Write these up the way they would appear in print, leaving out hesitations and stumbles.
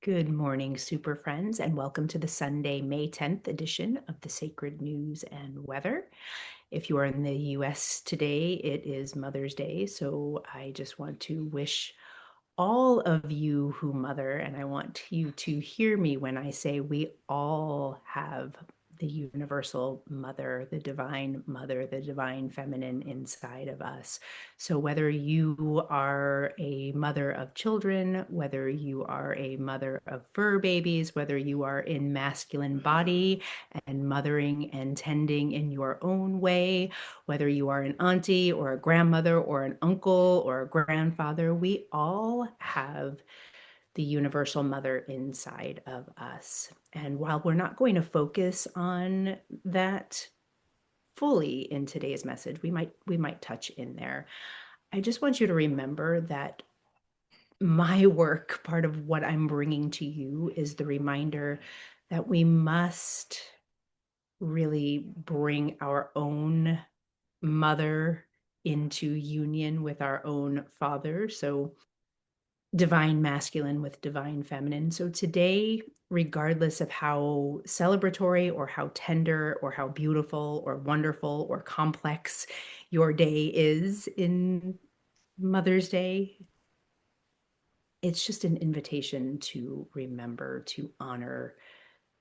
Good morning, super friends, and welcome to the Sunday, May 10th edition of the Sacred News and Weather. If you are in the US today, it is Mother's Day, so I just want to wish all of you who mother, and I want you to hear me when I say we all have the universal mother, the divine feminine inside of us. So whether you are a mother of children, whether you are a mother of fur babies, whether you are in masculine body and mothering and tending in your own way, whether you are an auntie or a grandmother or an uncle or a grandfather, we all have the universal mother inside of us. And while we're not going to focus on that fully in today's message, we might touch in there. I just want you to remember that my work, part of what I'm bringing to you, is the reminder that we must really bring our own mother into union with our own father. So divine masculine with divine feminine. So today, regardless of how celebratory or how tender or how beautiful or wonderful or complex your day is in Mother's Day, it's just an invitation to remember to honor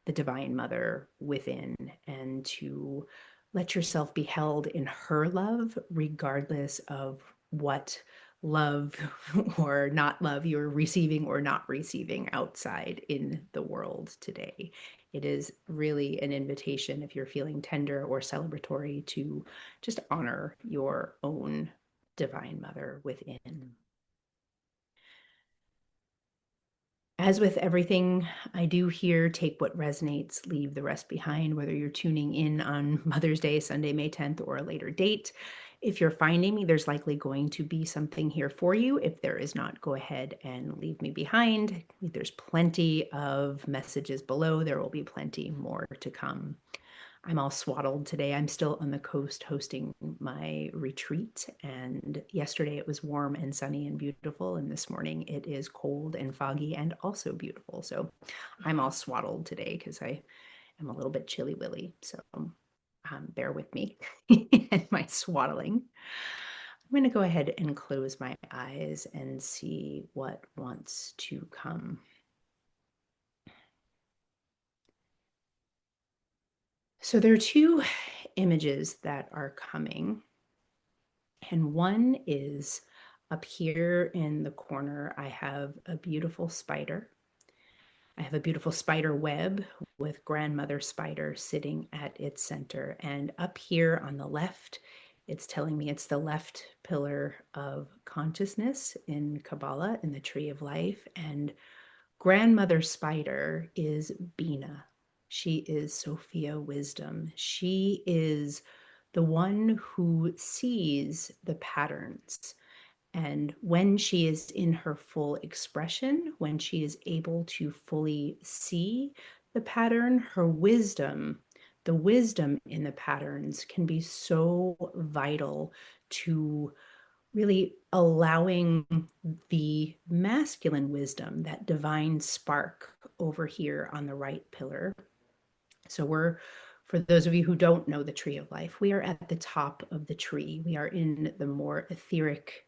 the divine mother within and to let yourself be held in her love, regardless of what love or not love you're receiving or not receiving outside in the world today. It is really an invitation, if you're feeling tender or celebratory, to just honor your own divine mother within. As with everything I do here, take what resonates, leave the rest behind, whether you're tuning in on Mother's Day, Sunday, May 10th, or a later date. If you're finding me, there's likely going to be something here for you. If there is not, go ahead and leave me behind. There's plenty of messages below. There will be plenty more to come. I'm all swaddled today. I'm still on the coast hosting my retreat. And yesterday it was warm and sunny and beautiful. And this morning it is cold and foggy and also beautiful. So I'm all swaddled today because I am a little bit chilly willy. So bear with me and my swaddling. I'm going to go ahead and close my eyes and see what wants to come. So there are two images that are coming. And one is up here in the corner, I have a beautiful spider. I have a beautiful spider web with grandmother spider sitting at its center. And up here on the left, it's telling me it's the left pillar of consciousness in Kabbalah, in the tree of life. And grandmother spider is Binah. She is Sophia wisdom. She is the one who sees the patterns. And when she is in her full expression, when she is able to fully see the pattern, her wisdom, the wisdom in the patterns can be so vital to really allowing the masculine wisdom, that divine spark over here on the right pillar. So for those of you who don't know the tree of life, we are at the top of the tree. We are in the more etheric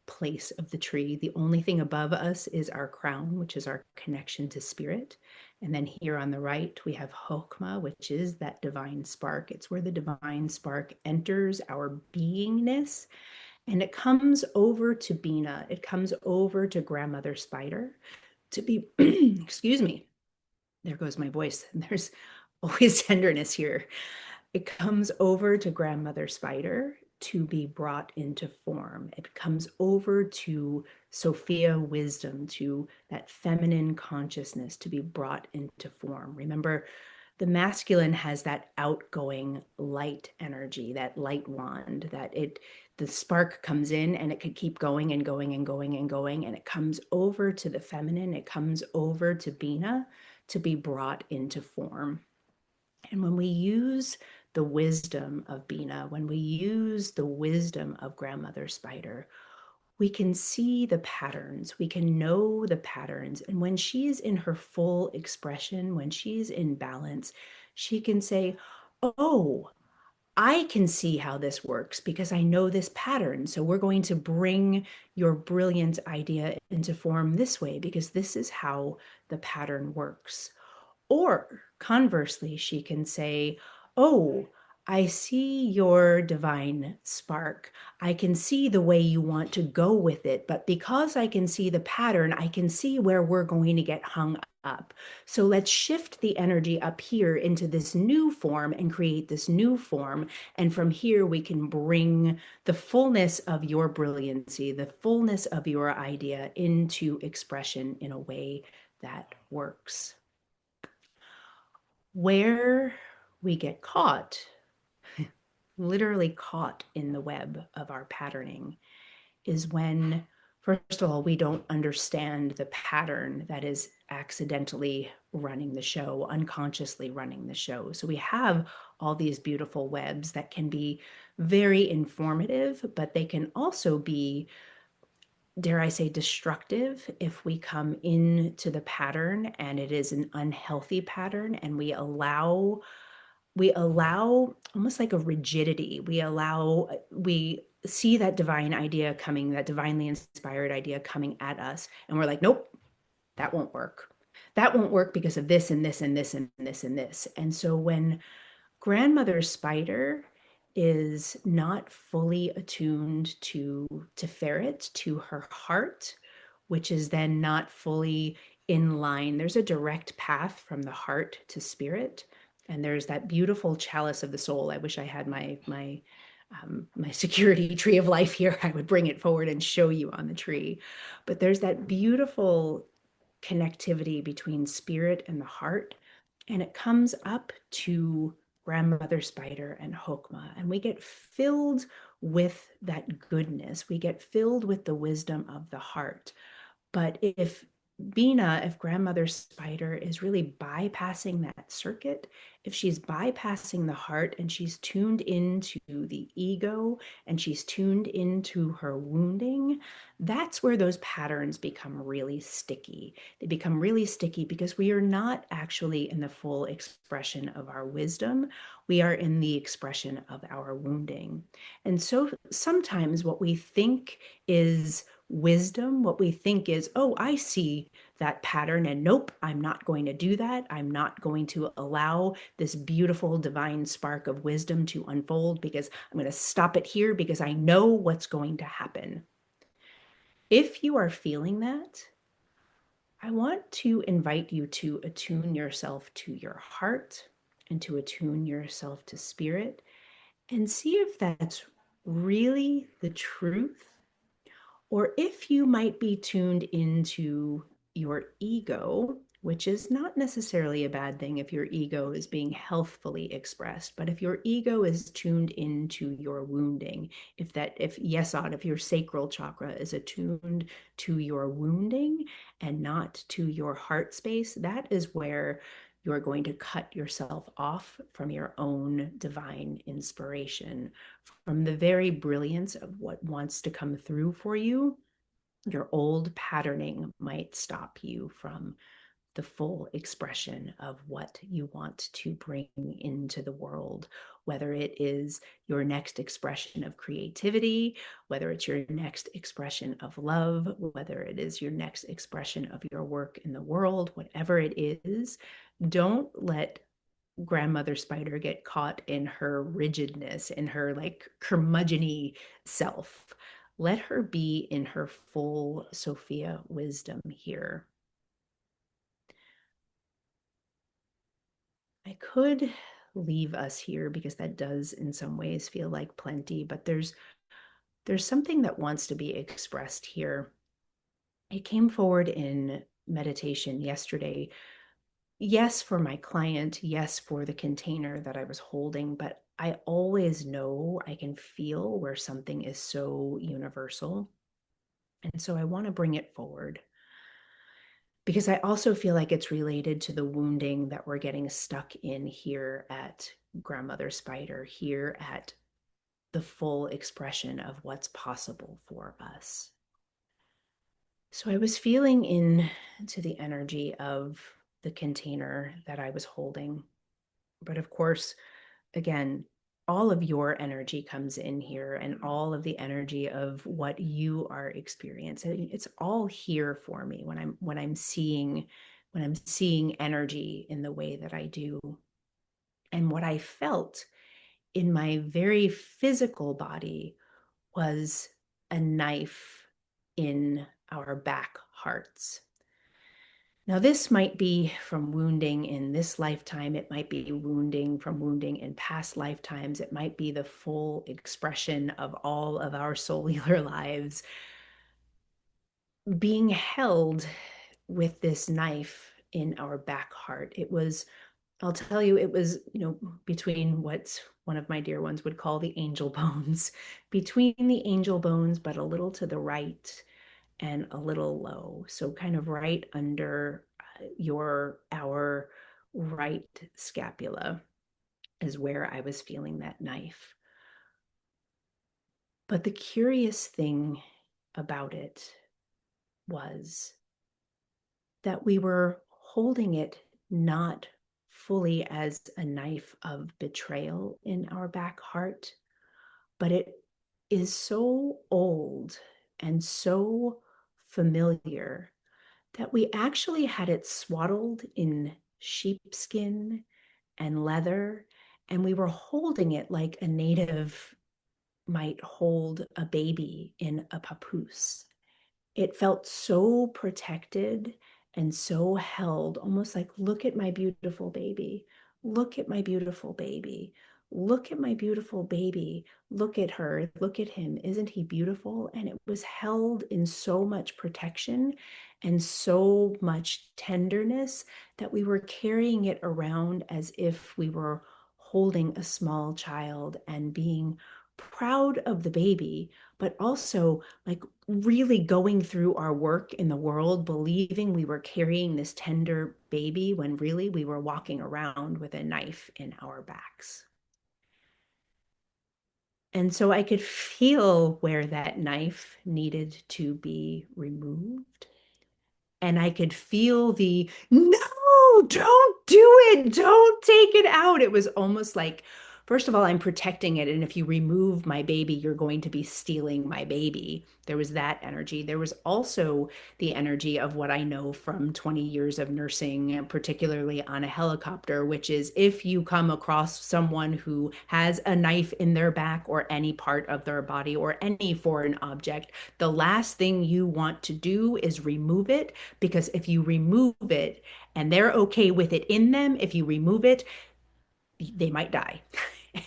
place of the tree. The only thing above us is our crown, which is our connection to spirit. And then here on the right, we have Hokmah, which is that divine spark. It's where the divine spark enters our beingness. And it comes over to Binah. It comes over to grandmother spider to be, excuse me, there goes my voice. There's always tenderness here. It comes over to grandmother spider to be brought into form. It comes over to Sophia wisdom, to that feminine consciousness to be brought into form. Remember, the masculine has that outgoing light energy, that light wand, the spark comes in and it could keep going and going and going and going. And it comes over to the feminine, it comes over to Binah to be brought into form. And when we use the wisdom of Binah, when we use the wisdom of grandmother spider, we can see the patterns, we can know the patterns. And when she's in her full expression, when she's in balance, she can say, oh, I can see how this works because I know this pattern. So we're going to bring your brilliant idea into form this way because this is how the pattern works. Or conversely, she can say, oh, I see your divine spark. I can see the way you want to go with it. But because I can see the pattern, I can see where we're going to get hung up. So let's shift the energy up here into this new form and create this new form. And from here, we can bring the fullness of your brilliancy, the fullness of your idea into expression in a way that works. Where we get caught, literally caught in the web of our patterning, is when, first of all, we don't understand the pattern that is accidentally running the show, unconsciously running the show. So we have all these beautiful webs that can be very informative, but they can also be, dare I say, destructive if we come into the pattern and it is an unhealthy pattern and we allow almost like a rigidity. We see that divine idea coming, that divinely inspired idea coming at us, and we're like, nope, that won't work. That won't work because of this and this and this and this and this. And so when grandmother spider is not fully attuned to ferret, to her heart, which is then not fully in line. There's a direct path from the heart to spirit, and there's that beautiful chalice of the soul. I wish I had my security tree of life here. I would bring it forward and show you on the tree. But there's that beautiful connectivity between spirit and the heart, and it comes up to grandmother spider and Hokmah, and we get filled with that goodness. We get filled with the wisdom of the heart. But if Binah, if grandmother spider is really bypassing that circuit, if she's bypassing the heart and she's tuned into the ego and she's tuned into her wounding, that's where those patterns become really sticky. They become really sticky because we are not actually in the full expression of our wisdom. We are in the expression of our wounding. And so sometimes what we think is wisdom, what we think is, oh, I see that pattern, and nope, I'm not going to do that. I'm not going to allow this beautiful divine spark of wisdom to unfold because I'm going to stop it here because I know what's going to happen. If you are feeling that, I want to invite you to attune yourself to your heart and to attune yourself to spirit and see if that's really the truth, or if you might be tuned into your ego, which is not necessarily a bad thing if your ego is being healthfully expressed, but if your ego is tuned into your wounding, if your sacral chakra is attuned to your wounding and not to your heart space, that is where you're going to cut yourself off from your own divine inspiration, from the very brilliance of what wants to come through for you. Your old patterning might stop you from the full expression of what you want to bring into the world, whether it is your next expression of creativity, whether it's your next expression of love, whether it is your next expression of your work in the world, whatever it is. Don't let grandmother spider get caught in her rigidness, in her like curmudgeony self. Let her be in her full Sophia wisdom here. I could leave us here because that does in some ways feel like plenty, but there's something that wants to be expressed here. It came forward in meditation yesterday. Yes, for my client, yes, for the container that I was holding, but I always know, I can feel where something is so universal. And so I want to bring it forward because I also feel like it's related to the wounding that we're getting stuck in here at Grandmother Spider, here at the full expression of what's possible for us. So I was feeling into the energy of the container that I was holding. But of course, again, all of your energy comes in here and all of the energy of what you are experiencing. It's all here for me when I'm seeing energy in the way that I do. And what I felt in my very physical body was a knife in our back hearts. Now, this might be from wounding in this lifetime. It might be wounding from wounding in past lifetimes. It might be the full expression of all of our cellular lives being held with this knife in our back heart. It was, I'll tell you, it was, between what one of my dear ones would call the angel bones, between the angel bones, but a little to the right and a little low. So kind of right under our right scapula is where I was feeling that knife. But the curious thing about it was that we were holding it not fully as a knife of betrayal in our back heart, but it is so old and so familiar that we actually had it swaddled in sheepskin and leather, and we were holding it like a native might hold a baby in a papoose. It felt so protected and so held, almost like, look at my beautiful baby. Look at my beautiful baby. Look at my beautiful baby. Look at her. Look at him. Isn't he beautiful? And it was held in so much protection and so much tenderness that we were carrying it around as if we were holding a small child and being proud of the baby, but also like really going through our work in the world, believing we were carrying this tender baby when really we were walking around with a knife in our backs. And so I could feel where that knife needed to be removed. And I could feel the no, don't do it, don't take it out. It was almost like, first of all, I'm protecting it. And if you remove my baby, you're going to be stealing my baby. There was that energy. There was also the energy of what I know from 20 years of nursing, and particularly on a helicopter, which is if you come across someone who has a knife in their back or any part of their body or any foreign object, the last thing you want to do is remove it, because if you remove it and they're okay with it in them, if you remove it, they might die.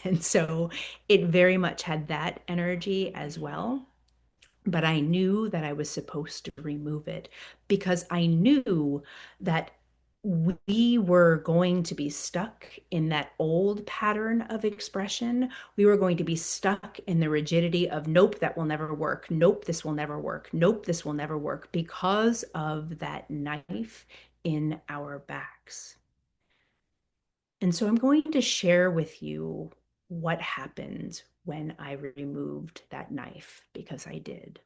And so it very much had that energy as well. But I knew that I was supposed to remove it because I knew that we were going to be stuck in that old pattern of expression. We were going to be stuck in the rigidity of, nope, that will never work. Nope, this will never work. Nope, this will never work, because of that knife in our backs. And so I'm going to share with you what happened when I removed that knife, because I did.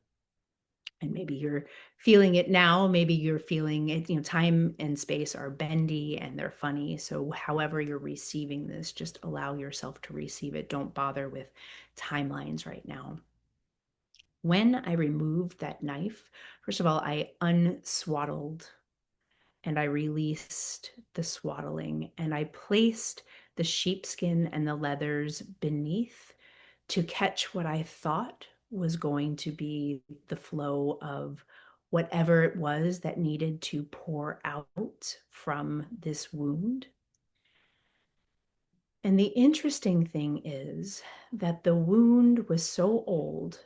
And maybe you're feeling it now, maybe you're feeling it, time and space are bendy and they're funny. So however you're receiving this, just allow yourself to receive it. Don't bother with timelines right now. When I removed that knife, first of all, I unswaddled and I released the swaddling and I placed the sheepskin and the leathers beneath to catch what I thought was going to be the flow of whatever it was that needed to pour out from this wound. And the interesting thing is that the wound was so old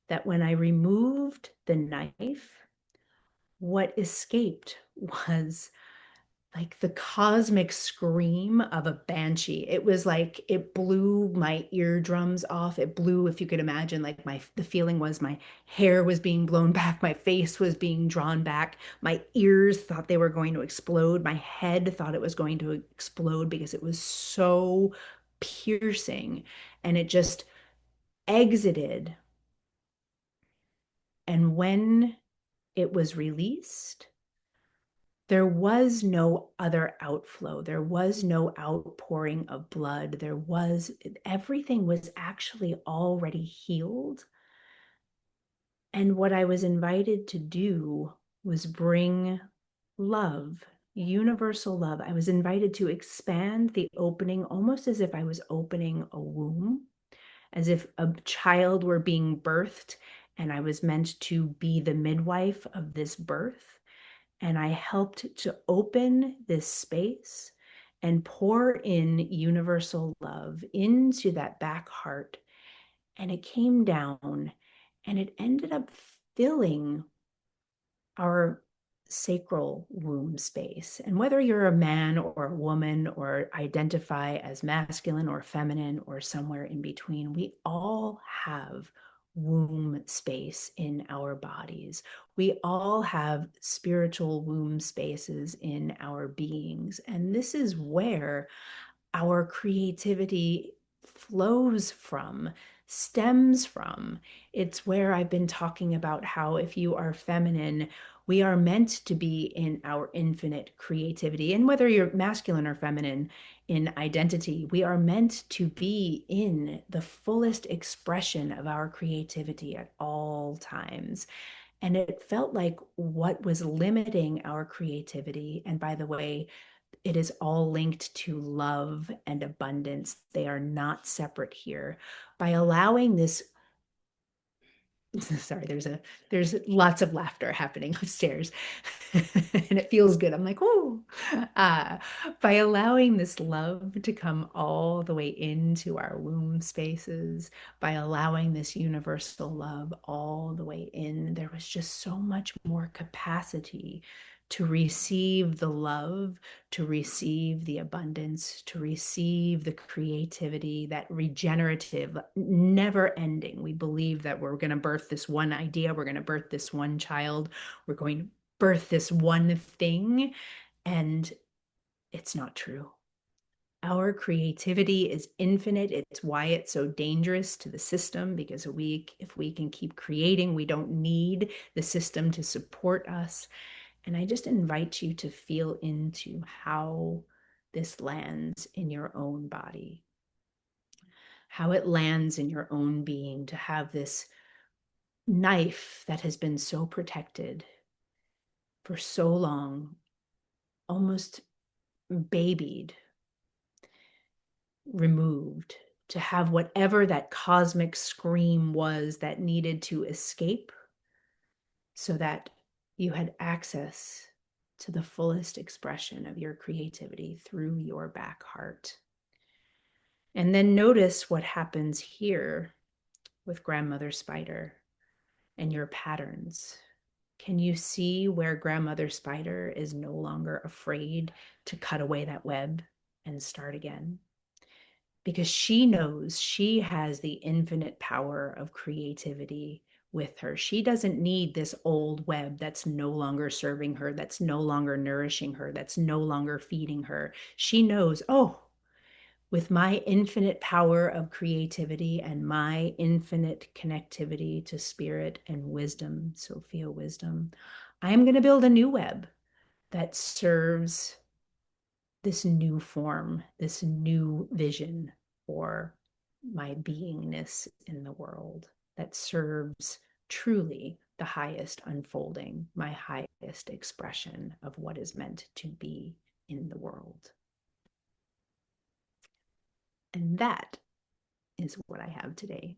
that when I removed the knife, what escaped was like the cosmic scream of a banshee. It was like it blew my eardrums off. It blew, if you could imagine, like the feeling was my hair was being blown back, my face was being drawn back, my ears thought they were going to explode, my head thought it was going to explode because it was so piercing, and it just exited. And when it was released. There was no other outflow. There was no outpouring of blood. Everything was actually already healed. And what I was invited to do was bring love, universal love. I was invited to expand the opening, almost as if I was opening a womb, as if a child were being birthed, and I was meant to be the midwife of this birth. And I helped to open this space and pour in universal love into that back heart. And it came down and it ended up filling our sacral womb space. And whether you're a man or a woman or identify as masculine or feminine or somewhere in between, we all have womb space in our bodies. We all have spiritual womb spaces in our beings. And this is where our creativity flows from, stems from. It's where I've been talking about how if you are feminine, we are meant to be in our infinite creativity. And whether you're masculine or feminine in identity, we are meant to be in the fullest expression of our creativity at all times. And it felt like what was limiting our creativity, and by the way, it is all linked to love and abundance. They are not separate here. By allowing this, sorry, there's lots of laughter happening upstairs and it feels good. I'm like, oh, uh, by allowing this love to come all the way into our womb spaces, by allowing this universal love all the way in, there was just so much more capacity to receive the love, to receive the abundance, to receive the creativity, that regenerative, never ending. We believe that we're going to birth this one idea, we're going to birth this one child, we're going to birth this one thing, and it's not true. Our creativity is infinite. It's why it's so dangerous to the system, because if we can keep creating, we don't need the system to support us. And I just invite you to feel into how this lands in your own body, how it lands in your own being, to have this knife that has been so protected for so long, almost babied, removed, to have whatever that cosmic scream was that needed to escape so that you had access to the fullest expression of your creativity through your back heart. And then notice what happens here with Grandmother Spider and your patterns. Can you see where Grandmother Spider is no longer afraid to cut away that web and start again? Because she knows she has the infinite power of creativity with her. She doesn't need this old web that's no longer serving her, that's no longer nourishing her, that's no longer feeding her. She knows, oh, with my infinite power of creativity and my infinite connectivity to spirit and wisdom, Sophia wisdom, I am going to build a new web that serves this new form, this new vision for my beingness in the world, that serves truly the highest unfolding, my highest expression of what is meant to be in the world. And that is what I have today.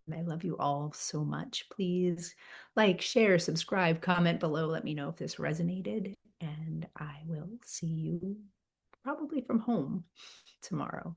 And I love you all so much. Please like, share, subscribe, comment below. Let me know if this resonated. And I will see you probably from home tomorrow.